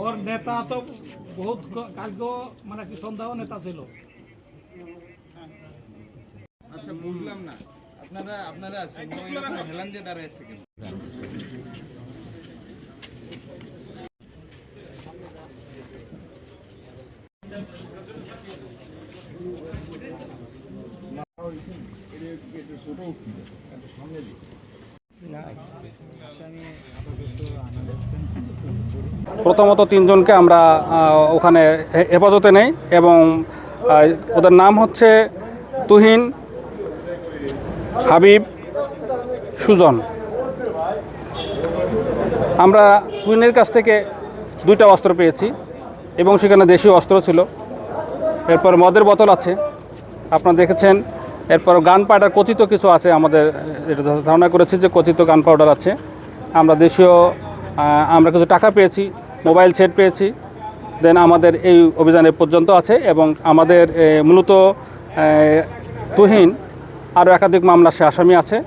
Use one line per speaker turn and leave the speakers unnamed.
ওর নেতা তো বহুত কালকে মানে কি সন্দেহ নেতা ছিল।
আচ্ছা বুঝলাম না, আপনারা হেলান দিয়ে দাঁড়ায় আছে কেন?
প্রথমত তিনজনকে আমরা ওখানে হেফাজতে নেই এবং ওদের নাম হচ্ছে তুহিন, হাবিব, সুজন। আমরা তুহিনের কাছ থেকে 2টা অস্ত্র পেয়েছি এবং সেখানে দেশীয় অস্ত্র ছিল। এরপর মদের বোতল আছে, আপনারা দেখেছেন। এরপর গান পাউডার কথিত কিছু আছে, আমাদের এটা ধারণা করেছি যে কথিত গান পাউডার আছে। আমরা আমরা কিছু টাকা পেয়েছি, মোবাইল সেট পেয়েছি। দেন আমাদের এই অভিযানে পর্যন্ত আছে এবং আমাদের মূলত তুহিন আরও একাধিক মামলার সে আসামি আছে।